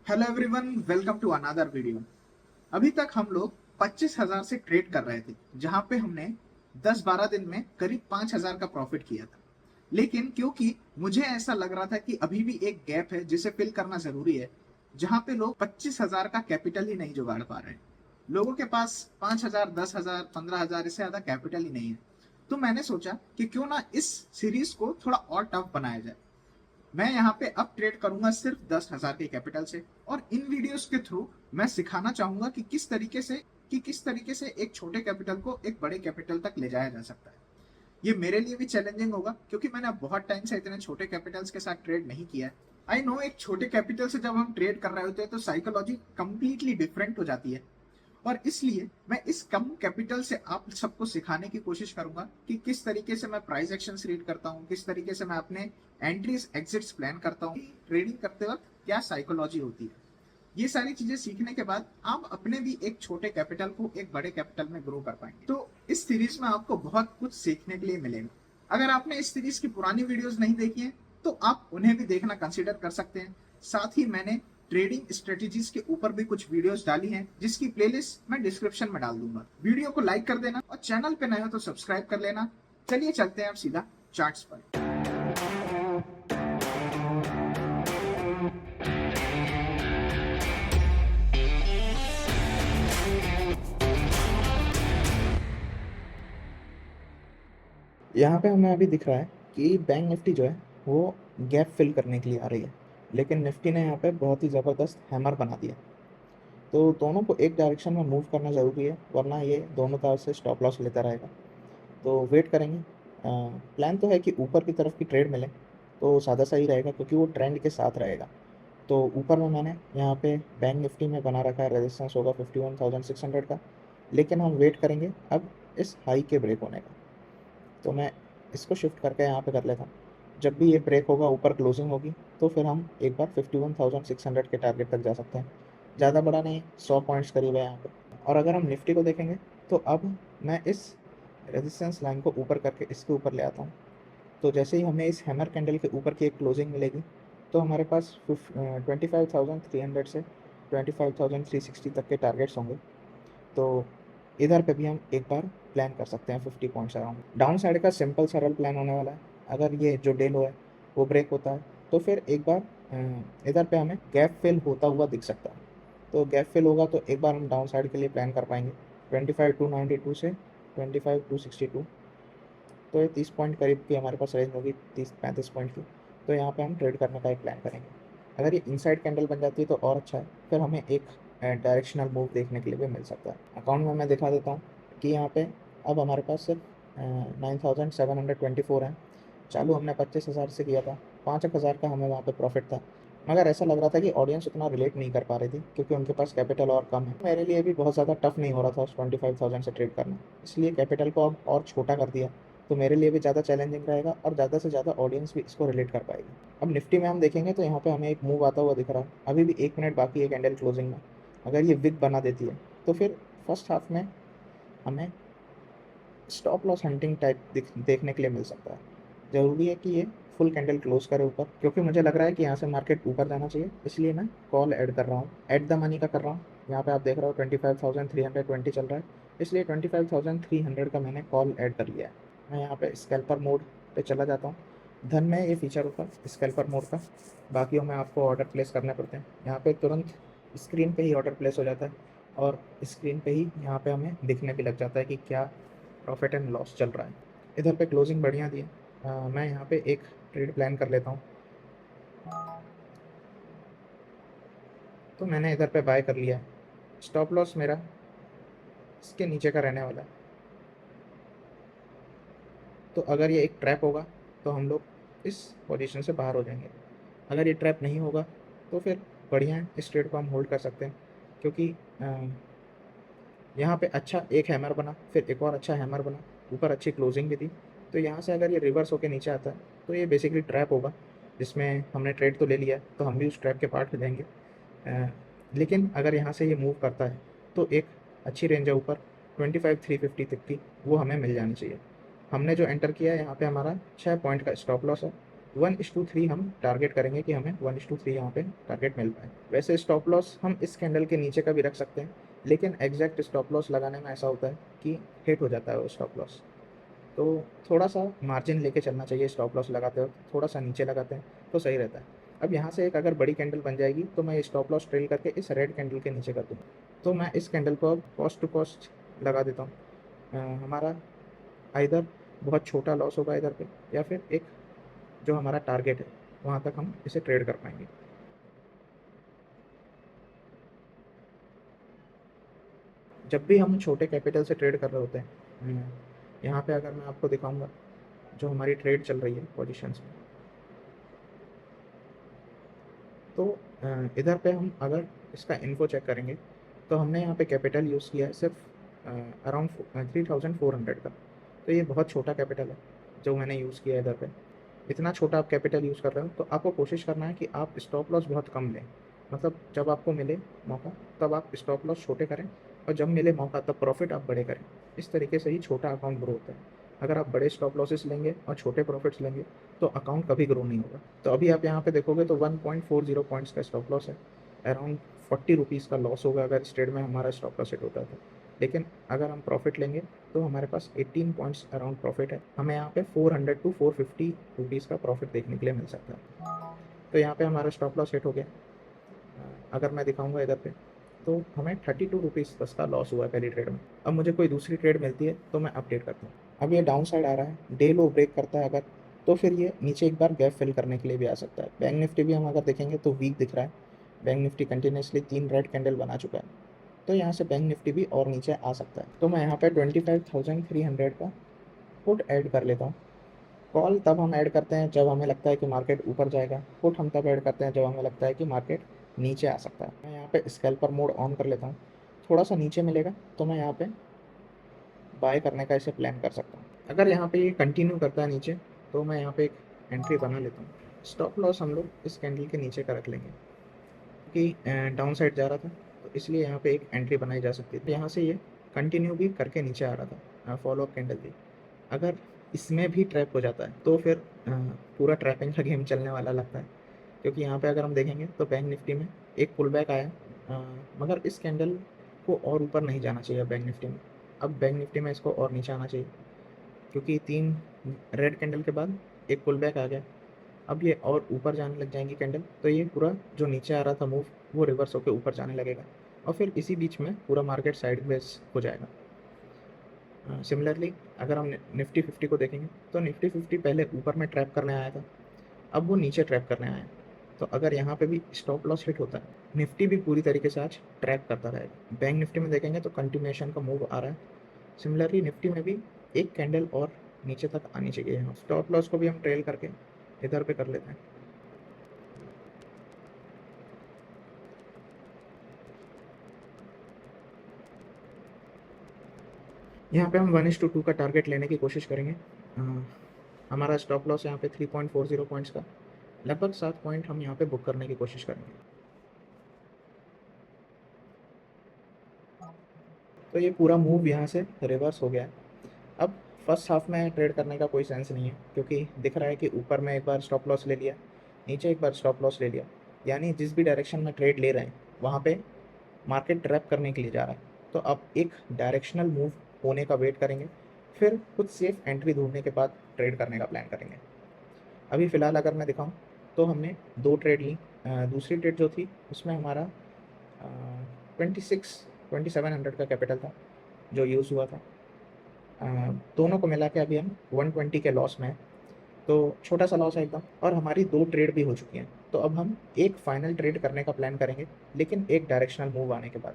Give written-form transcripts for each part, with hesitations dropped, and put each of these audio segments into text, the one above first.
Hello everyone, welcome to another video. अभी तक हम लोग 25,000 से ट्रेड कर रहे थे, जहां पे हमने 10-12 दिन में करीब 5,000 का प्रॉफिट किया था। लेकिन क्योंकि मुझे ऐसा लग रहा था कि अभी भी एक गैप है जिसे फिल करना जरूरी है, जहां पे लोग 25,000 का कैपिटल ही नहीं जुगाड़ पा रहे हैं। लोगों के पास 5,000, 10,000, 15,000 इससे ज्यादा कैपिटल ही नहीं है। तो मैंने सोचा कि क्यों ना इस सीरीज को थोड़ा और टफ बनाया जाए। मैं यहाँ पे अब ट्रेड करूंगा सिर्फ 10,000 के कैपिटल से, और इन वीडियोस के थ्रू मैं सिखाना चाहूंगा कि किस तरीके से एक छोटे कैपिटल को एक बड़े कैपिटल तक ले जाया जा सकता है। ये मेरे लिए भी चैलेंजिंग होगा, क्योंकि मैंने अब बहुत टाइम से इतने छोटे कैपिटल्स के साथ ट्रेड नहीं किया है। आई नो, एक छोटे कैपिटल से जब हम ट्रेड कर रहे होते हैं तो साइकोलॉजी कंप्लीटली डिफरेंट हो जाती है। और इसलिए मैं इस कम कैपिटल से आप सबको सिखाने की कोशिश करूंगा कि किस तरीके से मैं प्राइस एक्शंस रीड करता हूँ, किस तरीके से मैं अपने एंट्रीज एग्जिट्स प्लान करता हूँ, ट्रेडिंग करते वक्त क्या साइकोलॉजी होती है। ये सारी चीजें सीखने के बाद आप अपने भी एक छोटे कैपिटल को एक बड़े कैपिटल में ग्रो कर पाएंगे। तो इस सीरीज में आपको बहुत कुछ सीखने के लिए मिलेगा। अगर आपने इस सीरीज की पुरानी वीडियोस नहीं देखी हैं तो आप उन्हें भी देखना कंसीडर कर सकते हैं। साथ ही मैंने ट्रेडिंग स्ट्रेटेजीज के ऊपर भी कुछ वीडियोस डाली हैं, जिसकी प्लेलिस्ट मैं डिस्क्रिप्शन में डाल दूंगा। वीडियो को लाइक कर देना और चैनल पे नए हो तो सब्सक्राइब कर लेना। चलिए चलते हैं अब सीधा चार्ट्स पर। यहाँ पे हमें अभी दिख रहा है कि बैंक निफ्टी जो है वो गैप फिल करने के लिए आ रही है, लेकिन निफ्टी ने यहाँ पे बहुत ही ज़बरदस्त हैमर बना दिया। तो दोनों को एक डायरेक्शन में मूव करना ज़रूरी है, वरना ये दोनों तरफ से स्टॉप लॉस लेता रहेगा। तो वेट करेंगे। प्लान तो है कि ऊपर की तरफ की ट्रेड मिले तो ज़्यादा सही रहेगा, क्योंकि वो ट्रेंड के साथ रहेगा। तो ऊपर में मैंने यहाँ पे बैंक निफ्टी में बना रखा है, रेजिस्टेंस होगा 51,600 का, लेकिन हम वेट करेंगे अब इस हाई के ब्रेक होने का। तो मैं इसको शिफ्ट करके यहाँ पे कर लेता हूँ। जब भी ये ब्रेक होगा, ऊपर क्लोजिंग होगी, तो फिर हम एक बार 51,600 के टारगेट तक जा सकते हैं। ज़्यादा बड़ा नहीं, 100 पॉइंट्स करीब है यहाँ पे। और अगर हम निफ्टी को देखेंगे तो अब मैं इस रेजिस्टेंस लाइन को ऊपर करके इसके ऊपर ले आता हूँ। तो जैसे ही हमें इस हैमर कैंडल के ऊपर की एक क्लोजिंग मिलेगी, तो हमारे पास 25,300 से 25,360 तक के टारगेट्स होंगे। तो इधर पे भी हम एक बार प्लान कर सकते हैं 50 पॉइंट्स अराउंड। डाउन साइड का सिंपल सरल प्लान होने वाला है। अगर ये जो डे लो है वो ब्रेक होता है, तो फिर एक बार इधर पे हमें गैप फिल होता हुआ दिख सकता है। तो गैप फिल होगा तो एक बार हम डाउन साइड के लिए प्लान कर पाएंगे 25,292 से 25,262। तो ये 30 पॉइंट करीब की हमारे पास रेंज होगी, 30-35 पॉइंट की। तो यहाँ पे हम ट्रेड करने का एक प्लान करेंगे। अगर ये इनसाइड कैंडल बन जाती है तो और अच्छा है, फिर हमें एक डायरेक्शनल मूव देखने के लिए भी मिल सकता है। अकाउंट में मैं दिखा देता हूँ कि यहाँ पे अब हमारे पास सिर्फ 9,724 है। चालू हमने 25,000 से किया था, 5,000 का हमें वहाँ पे प्रॉफिट था। मगर ऐसा लग रहा था कि ऑडियंस उतना रिलेट नहीं कर पा रही थी, क्योंकि उनके पास कैपिटल और कम है। मेरे लिए भी बहुत ज़्यादा टफ नहीं हो रहा था उस 25,000 से ट्रेड करना, इसलिए कैपिटल को अब और छोटा कर दिया। तो मेरे लिए भी ज़्यादा चैलेंजिंग रहेगा और ज़्यादा से ज़्यादा ऑडियंस भी इसको रिलेट कर पाएगी। अब निफ्टी में हम देखेंगे तो यहाँ पे हमें एक मूव आता हुआ दिख रहा है। अभी भी 1 मिनट बाकी है कैंडल क्लोजिंग में। अगर ये विक बना देती है तो फिर फर्स्ट हाफ में हमें स्टॉप लॉस हंटिंग टाइप देखने के लिए मिल सकता है। ज़रूरी है कि ये फुल कैंडल क्लोज करे ऊपर, क्योंकि मुझे लग रहा है कि यहाँ से मार्केट ऊपर जाना चाहिए, इसलिए मैं कॉल ऐड कर रहा हूँ, एट द मनी का कर रहा हूँ। यहाँ पे आप देख रहे हो 25,320 चल रहा है, इसलिए 25,300 का मैंने कॉल ऐड कर लिया है। मैं यहाँ पे स्कैल्पर मोड पे चला जाता हूँ। धन में ये फीचर होता है स्कैल्पर मोड का, बाकियों में आपको ऑर्डर प्लेस करने पड़ते हैं। यहाँ पे तुरंत स्क्रीन पे ही ऑर्डर प्लेस हो जाता है, और स्क्रीन पे ही यहाँ पे हमें दिखने भी लग जाता है कि क्या प्रॉफिट एंड लॉस चल रहा है। इधर पे क्लोजिंग बढ़िया दी है। मैं यहाँ पे एक ट्रेड प्लान कर लेता हूँ। तो मैंने इधर पे बाय कर लिया है। स्टॉप लॉस मेरा इसके नीचे का रहने वाला है। तो अगर ये एक ट्रैप होगा तो हम लोग इस पोजीशन से बाहर हो जाएंगे। अगर ये ट्रैप नहीं होगा तो फिर बढ़िया है, इस ट्रेड को हम होल्ड कर सकते हैं, क्योंकि यहाँ पे अच्छा एक हैमर बना, फिर एक और अच्छा हैमर बना, ऊपर अच्छी क्लोजिंग भी थी। तो यहाँ से अगर ये रिवर्स होकर नीचे आता है तो ये बेसिकली ट्रैप होगा, जिसमें हमने ट्रेड तो ले लिया है, तो हम भी उस ट्रैप के पार्ट हो जाएंगे। लेकिन अगर यहाँ से ये मूव करता है तो एक अच्छी रेंज है ऊपर 25,350 तक की, वो हमें मिल जानी चाहिए। हमने जो एंटर किया है यहाँ पे हमारा 6 पॉइंट का स्टॉप लॉस है, 1:3 हम टारगेट करेंगे कि हमें 1:3 यहाँ पे टारगेट मिल पाए। वैसे स्टॉप लॉस हम इस कैंडल के नीचे का भी रख सकते हैं, लेकिन एग्जैक्ट स्टॉप लॉस लगाने में ऐसा होता है कि हिट हो जाता है वो स्टॉप लॉस। तो थोड़ा सा मार्जिन लेके चलना चाहिए स्टॉप लॉस लगाते वक्त, थोड़ा सा नीचे लगाते हैं तो सही रहता है। अब यहाँ से एक अगर बड़ी कैंडल बन जाएगी तो मैं स्टॉप लॉस ट्रेल करके इस रेड कैंडल के नीचे कर दूँ। तो मैं इस कैंडल को अब कॉस्ट टू कॉस्ट लगा देता हूँ। हमारा आइदर बहुत छोटा लॉस होगा इधर पे, या फिर एक जो हमारा टारगेट है वहाँ तक हम इसे ट्रेड कर पाएंगे। जब भी हम छोटे कैपिटल से ट्रेड कर रहे होते हैं, यहाँ पे अगर मैं आपको दिखाऊंगा जो हमारी ट्रेड चल रही है पोजीशंस में, तो इधर पे हम अगर इसका इन्फो चेक करेंगे तो हमने यहाँ पे कैपिटल यूज़ किया है सिर्फ अराउंड 3400 का। तो ये बहुत छोटा कैपिटल है जो मैंने यूज़ किया है इधर पे। इतना छोटा आप कैपिटल यूज़ कर रहे हो तो आपको कोशिश करना है कि आप स्टॉप लॉस बहुत कम लें। मतलब जब आपको मिले मौका तब आप स्टॉप लॉस छोटे करें, और जब मिले मौका तब प्रॉफिट आप बड़े करें। इस तरीके से ही छोटा अकाउंट ग्रो होता है। अगर आप बड़े स्टॉप लॉसेस लेंगे और छोटे प्रॉफिट्स लेंगे तो अकाउंट कभी ग्रो नहीं होगा। तो अभी आप यहाँ पे देखोगे तो 1.40 पॉइंट्स का स्टॉप लॉस है। अराउंड 40 रुपीज़ का लॉस होगा अगर इस ट्रेड में हमारा स्टॉप लॉस हिट होता है तो। लेकिन अगर हम प्रॉफिट लेंगे तो हमारे पास 18 पॉइंट्स अराउंड प्रॉफिट है। हमें यहाँ पे 400 टू 450 रुपीज़ का प्रॉफिट देखने के लिए मिल सकता है। तो यहाँ पे हमारा स्टॉप लॉस हिट हो गया। अगर मैं दिखाऊंगा इधर पे तो हमें 32 रुपीज़ बस का लॉस हुआ है पहली ट्रेड में। अब मुझे कोई दूसरी ट्रेड मिलती है तो मैं अपडेट करता हूँ। अब ये डाउन साइड आ रहा है, डे लो ब्रेक करता है अगर, तो फिर ये नीचे एक बार गैप फिल करने के लिए भी आ सकता है। बैंक निफ्टी भी हम अगर देखेंगे तो वीक दिख रहा है। Bank Nifty continuously 3 red candle बना चुका है, तो यहाँ से बैंक निफ्टी भी और नीचे आ सकता है। तो मैं यहाँ पे 25,300 का पुट ऐड कर लेता हूँ। कॉल तब हम ऐड करते हैं जब हमें लगता है कि मार्केट ऊपर जाएगा, पुट हम तब ऐड करते हैं जब हमें लगता है कि मार्केट नीचे आ सकता है। मैं यहाँ पे स्कैल्पर मोड ऑन कर लेता हूँ। थोड़ा सा नीचे मिलेगा तो मैं यहाँ पे बाय करने का इसे प्लान कर सकता हूँ। अगर यहाँ पे ये कंटिन्यू करता है नीचे तो मैं यहाँ पे एक एंट्री बना लेता हूँ। स्टॉप लॉस हम लोग इस कैंडल के नीचे का रख लेंगे क्योंकि डाउन साइड जा रहा था, तो इसलिए यहाँ पे एक एंट्री बनाई जा सकती है। यहाँ से ये कंटिन्यू भी करके नीचे आ रहा था, फॉलो अप कैंडल थी। अगर इसमें भी ट्रैप हो जाता है तो फिर पूरा ट्रैपिंग का गेम चलने वाला लगता है। क्योंकि यहाँ पे अगर हम देखेंगे तो बैंक निफ्टी में एक पुल बैक आया, मगर इस कैंडल को और ऊपर नहीं जाना चाहिए बैंक निफ्टी में। अब बैंक निफ्टी में इसको और नीचे आना चाहिए, क्योंकि 3 रेड कैंडल के बाद एक पुल बैक आ गया। अब ये और ऊपर जाने लग जाएंगी कैंडल, तो ये पूरा जो नीचे आ रहा था मूव वो रिवर्स होकर ऊपर जाने लगेगा, और फिर इसी बीच में पूरा मार्केट साइडवेज हो जाएगा। सिमिलरली अगर हम निफ्टी 50 को देखेंगे तो निफ्टी 50 पहले ऊपर में ट्रैप करने आया था, अब वो नीचे ट्रैप करने आया है। तो अगर यहाँ पे भी स्टॉप लॉस हिट होता है, निफ्टी भी पूरी तरीके से आज ट्रैप करता रहेगा। बैंक निफ्टी में देखेंगे तो कंटिन्यूएशन का मूव आ रहा है। सिमिलरली निफ्टी में भी एक कैंडल और नीचे तक आनी चाहिए। यहाँ स्टॉप लॉस को भी हम ट्रेल करके इधर पे कर लेते हैं। यहाँ पे हम 1:2 का टारगेट लेने की कोशिश करेंगे। हमारा स्टॉप लॉस यहाँ पे 3.40 पॉइंट्स का, लगभग 7 पॉइंट हम यहाँ पे बुक करने की कोशिश करेंगे। तो ये पूरा मूव यहाँ से रिवर्स हो गया है। अब फर्स्ट हाफ में ट्रेड करने का कोई सेंस नहीं है, क्योंकि दिख रहा है कि ऊपर में एक बार स्टॉप लॉस ले लिया, नीचे एक बार स्टॉप लॉस ले लिया, यानी जिस भी डायरेक्शन में ट्रेड ले रहे हैं वहाँ पे मार्केट ट्रैप करने के लिए जा रहा है। तो अब एक डायरेक्शनल मूव होने का वेट करेंगे, फिर कुछ सेफ एंट्री ढूंढने के बाद ट्रेड करने का प्लान करेंगे। अभी फ़िलहाल अगर मैं दिखाऊं तो हमने 2 ट्रेड ली। दूसरी ट्रेड जो थी उसमें हमारा 2700 का कैपिटल था जो यूज़ हुआ था। दोनों को मिला के अभी हम 120 के लॉस में हैं। तो छोटा सा लॉस है एकदम, और हमारी 2 ट्रेड भी हो चुकी हैं। तो अब हम एक फाइनल ट्रेड करने का प्लान करेंगे, लेकिन एक डायरेक्शनल मूव आने के बाद।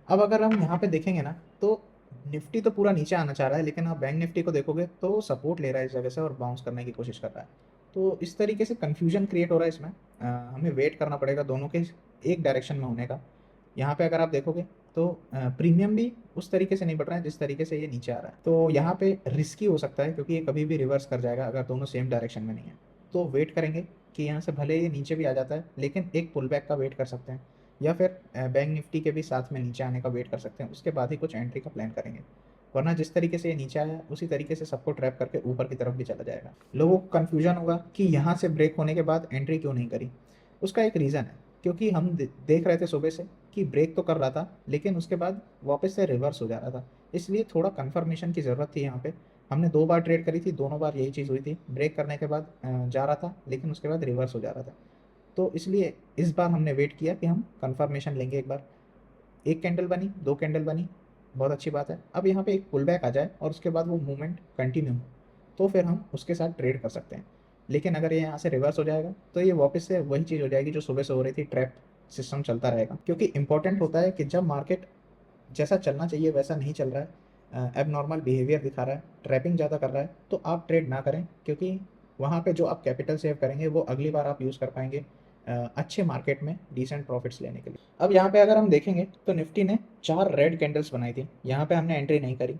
अब अगर हम यहाँ पे देखेंगे ना तो निफ्टी तो पूरा नीचे आना चाह रहा है, लेकिन आप बैंक निफ्टी को देखोगे तो सपोर्ट ले रहा है इस जगह से और बाउंस करने की कोशिश कर रहा है। तो इस तरीके से कन्फ्यूजन क्रिएट हो रहा है इसमें। हमें वेट करना पड़ेगा दोनों के एक डायरेक्शन में होने का। यहाँ पे अगर आप देखोगे तो प्रीमियम भी उस तरीके से नहीं बढ़ रहा है जिस तरीके से ये नीचे आ रहा है। तो यहाँ पे रिस्की हो सकता है, क्योंकि ये कभी भी रिवर्स कर जाएगा अगर दोनों सेम डायरेक्शन में नहीं है। तो वेट करेंगे कि यहाँ से भले ये नीचे भी आ जाता है लेकिन एक पुल बैक का वेट कर सकते हैं, या फिर बैंक निफ्टी के भी साथ में नीचे आने का वेट कर सकते हैं, उसके बाद ही कुछ एंट्री का प्लान करेंगे। वरना जिस तरीके से ये नीचे आया उसी तरीके से सबको ट्रैप करके ऊपर की तरफ भी चला जाएगा। लोगों को कन्फ्यूजन होगा कि यहाँ से ब्रेक होने के बाद एंट्री क्यों नहीं करी। उसका एक रीज़न है, क्योंकि हम देख रहे थे सुबह से कि ब्रेक तो कर रहा था लेकिन उसके बाद वापस से रिवर्स हो जा रहा था, इसलिए थोड़ा कंफर्मेशन की ज़रूरत थी। यहाँ पे हमने 2 बार ट्रेड करी थी, दोनों बार यही चीज़ हुई थी, ब्रेक करने के बाद जा रहा था लेकिन उसके बाद रिवर्स हो जा रहा था। तो इसलिए इस बार हमने वेट किया कि हम कंफर्मेशन लेंगे एक बार। 1 कैंडल बनी, 2 कैंडल बनी, बहुत अच्छी बात है। अब यहाँ पे एक पुल बैक आ जाए और उसके बाद वो मूवमेंट कंटिन्यू हो, तो फिर हम उसके साथ ट्रेड कर सकते हैं। लेकिन अगर ये यहाँ से रिवर्स हो जाएगा तो ये वापस से वही चीज़ हो जाएगी जो सुबह से हो रही थी, ट्रैप सिस्टम चलता रहेगा। क्योंकि इंपॉर्टेंट होता है कि जब मार्केट जैसा चलना चाहिए वैसा नहीं चल रहा है, एबनॉर्मल बिहेवियर दिखा रहा है, ट्रैपिंग ज़्यादा कर रहा है, तो आप ट्रेड ना करें, क्योंकि वहाँ पे जो आप कैपिटल सेव करेंगे वो अगली बार आप यूज़ कर पाएंगे अच्छे मार्केट में डिसेंट प्रॉफिट्स लेने के लिए। अब यहाँ पे अगर हम देखेंगे तो निफ्टी ने 4 रेड कैंडल्स बनाई थी, यहाँ पे हमने एंट्री नहीं करी।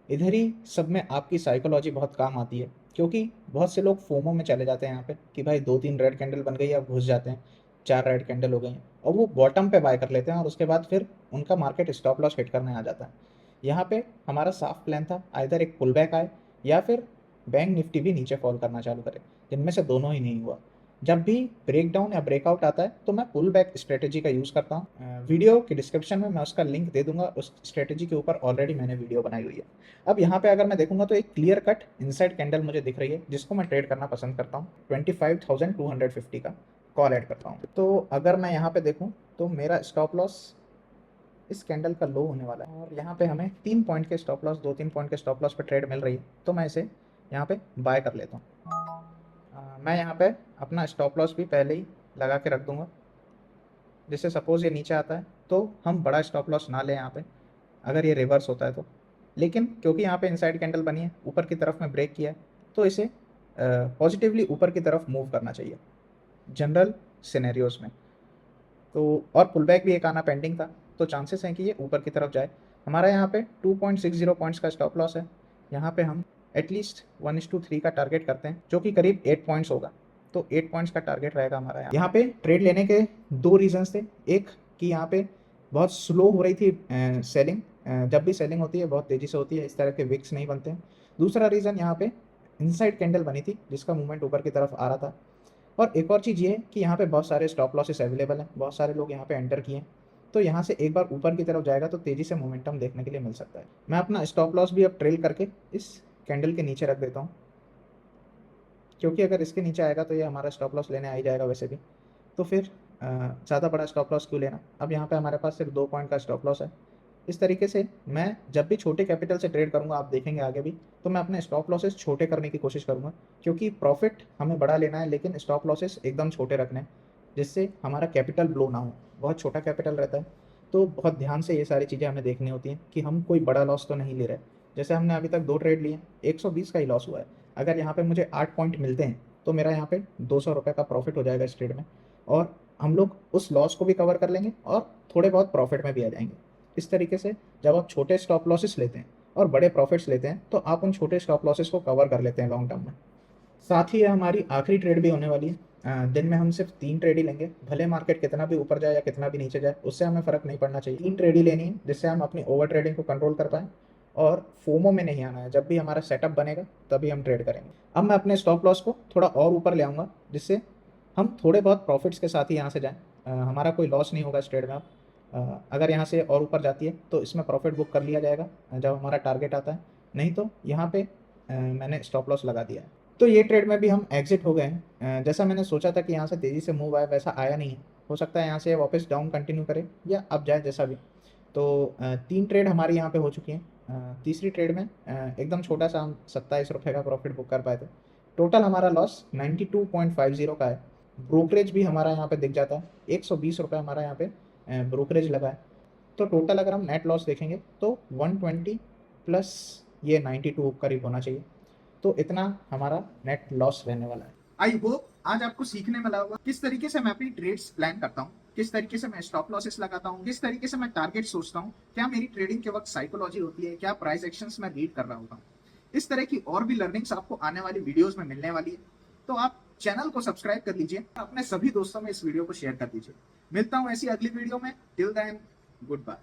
इधर ही सब में आपकी साइकोलॉजी बहुत काम आती है, क्योंकि बहुत से लोग फोमो में चले जाते हैं यहाँ पे कि भाई 2-3 रेड कैंडल बन गई, अब घुस जाते हैं, 4 रेड कैंडल हो गई हैं, और वो बॉटम पे बाय कर लेते हैं और उसके बाद फिर उनका मार्केट स्टॉप लॉस हिट करने आ जाता है। यहाँ पे हमारा साफ प्लान था, आइदर एक पुल बैक आए या फिर बैंक निफ्टी भी नीचे फॉल करना चालू करे, जिनमें से दोनों ही नहीं हुआ। जब भी ब्रेक डाउन या ब्रेकआउट आता है तो मैं पुल बैक स्ट्रेटेजी का यूज़ करता हूँ। वीडियो के डिस्क्रिप्शन में मैं उसका लिंक दे दूंगा, उस स्ट्रेटेजी के ऊपर ऑलरेडी मैंने वीडियो बनाई हुई है। अब यहाँ पे अगर मैं देखूंगा तो एक क्लियर कट इनसाइड कैंडल मुझे दिख रही है, जिसको मैं ट्रेड करना पसंद करता हूँ। 25,250 का कॉल ऐड करता हूँ। तो अगर मैं यहाँ पे देखूँ तो मेरा स्टॉप लॉस इस कैंडल का लो होने वाला है, और यहाँ पे हमें 3 पॉइंट के स्टॉप लॉस, 2-3 पॉइंट के स्टॉप लॉस पे ट्रेड मिल रही है, तो मैं इसे यहाँ पे बाय कर लेता हूँ। मैं यहाँ पे अपना स्टॉप लॉस भी पहले ही लगा के रख दूंगा, जिससे सपोज ये नीचे आता है तो हम बड़ा स्टॉप लॉस ना लें यहाँ पे, अगर ये रिवर्स होता है तो। लेकिन क्योंकि यहाँ पे इनसाइड कैंडल बनी है, ऊपर की तरफ में ब्रेक किया है, तो इसे पॉजिटिवली ऊपर की तरफ मूव करना चाहिए जनरल सिनेरियोज में। तो और पुल बैक भी एक आना पेंडिंग था, तो चांसेस हैं कि ये ऊपर की तरफ जाए। हमारा यहाँ पे 2.60 पॉइंट्स का स्टॉप लॉस है, यहाँ पे हम एटलीस्ट 1:3 का टारगेट करते हैं, जो कि करीब 8 पॉइंट्स होगा। तो 8 पॉइंट्स का टारगेट रहेगा हमारा। यहाँ पे ट्रेड लेने के 2 रीजंस थे। एक कि यहाँ पे बहुत स्लो हो रही थी सेलिंग, जब भी सेलिंग होती है बहुत तेज़ी से होती है, इस तरह के विक्स नहीं बनते हैं। दूसरा रीज़न यहाँ पे इनसाइड कैंडल बनी थी जिसका मूवमेंट ऊपर की तरफ आ रहा था। और एक और चीज़ ये है कि यहाँ पे बहुत सारे स्टॉप लॉसेस अवेलेबल हैं, बहुत सारे लोग यहाँ पे एंटर किए हैं, तो यहाँ से एक बार ऊपर की तरफ जाएगा तो तेज़ी से मोमेंटम देखने के लिए मिल सकता है। मैं अपना स्टॉप लॉस भी अब ट्रेल करके इस कैंडल के नीचे रख देता हूँ, क्योंकि अगर इसके नीचे आएगा तो ये हमारा स्टॉप लॉस लेने आ ही जाएगा वैसे भी, तो फिर ज़्यादा बड़ा स्टॉप लॉस क्यों लेना। अब यहाँ पे हमारे पास सिर्फ 2 पॉइंट का स्टॉप लॉस है। इस तरीके से मैं जब भी छोटे कैपिटल से ट्रेड करूँगा, आप देखेंगे आगे भी, तो मैं अपने स्टॉप लॉसेस छोटे करने की कोशिश करूँगा, क्योंकि प्रॉफिट हमें बड़ा लेना है लेकिन स्टॉप लॉसेस एकदम छोटे रखने हैं, जिससे हमारा कैपिटल ब्लो ना हो। बहुत छोटा कैपिटल रहता है, तो बहुत ध्यान से ये सारी चीज़ें हमें देखनी होती हैं कि हम कोई बड़ा लॉस तो नहीं ले रहे। जैसे हमने अभी तक 2 ट्रेड लिए, 120 का ही लॉस हुआ है। अगर यहाँ पे मुझे 8 पॉइंट मिलते हैं तो मेरा यहाँ पे 200 रुपये का प्रॉफिट हो जाएगा इस ट्रेड में, और हम लोग उस लॉस को भी कवर कर लेंगे और थोड़े बहुत प्रॉफिट में भी आ जाएंगे। इस तरीके से जब आप छोटे स्टॉप लॉसेस लेते हैं और बड़े प्रॉफिट्स लेते हैं तो आप उन छोटे स्टॉप लॉसेस को कवर कर लेते हैं लॉन्ग टर्म में। साथ ही ये हमारी आखिरी ट्रेड भी होने वाली है। दिन में हम सिर्फ 3 ट्रेड ही लेंगे, भले मार्केट कितना भी ऊपर जाए या कितना भी नीचे जाए, उससे हमें फ़र्क नहीं पड़ना चाहिए। 3 ट्रेड ही लेनी है जिससे हम अपनी ओवर ट्रेडिंग को कंट्रोल कर पाएँ, और फोमो में नहीं आना है। जब भी हमारा सेटअप बनेगा तभी हम ट्रेड करेंगे। अब मैं अपने स्टॉप लॉस को थोड़ा और ऊपर ले आऊँगा, जिससे हम थोड़े बहुत प्रॉफिट्स के साथ ही यहाँ से जाएँ। हमारा कोई लॉस नहीं होगा इस ट्रेड में। अब अगर यहाँ से और ऊपर जाती है तो इसमें प्रॉफिट बुक कर लिया जाएगा जब हमारा टारगेट आता है, नहीं तो यहाँ पे मैंने स्टॉप लॉस लगा दिया है। तो ये ट्रेड में भी हम एग्जिट हो गए हैं। जैसा मैंने सोचा था कि यहाँ से तेज़ी से मूव आए, वैसा आया नहीं है। हो सकता है यहाँ से वापस डाउन कंटिन्यू करे या अप जाए, जैसा भी। तो 3 ट्रेड हमारी यहाँ पे हो चुकी हैं। तीसरी ट्रेड में एकदम छोटा सा हम 27 रुपये का प्रॉफिट बुक कर पाए थे। टोटल हमारा लॉस 92.50 का है। ब्रोकरेज भी हमारा यहाँ पे दिख जाता है, 120 रुपये हमारा यहाँ पे ब्रोकरेज लगा है। तो टोटल अगर हम नेट लॉस देखेंगे तो 120 प्लस ये 92 करीब होना चाहिए। तो इतना हमारा नेट लॉस रहने वाला है। आई होप आज आपको सीखने मिला होगा किस तरीके से मैं अपनी ट्रेड्स प्लान करता हूँ, किस तरीके से मैं स्टॉप लॉसेस लगाता हूँ, किस तरीके से मैं टारगेट सोचता हूँ, क्या मेरी ट्रेडिंग के वक्त साइकोलॉजी होती है, क्या प्राइस एक्शंस मैं रीड कर रहा होता हूँ। इस तरह की और भी लर्निंग्स आपको आने वाली वीडियोस में मिलने वाली है। तो आप चैनल को सब्सक्राइब कर लीजिए, अपने सभी दोस्तों में इस वीडियो को शेयर कर दीजिए। मिलता हूं ऐसी अगली वीडियो में। Till then, good bye.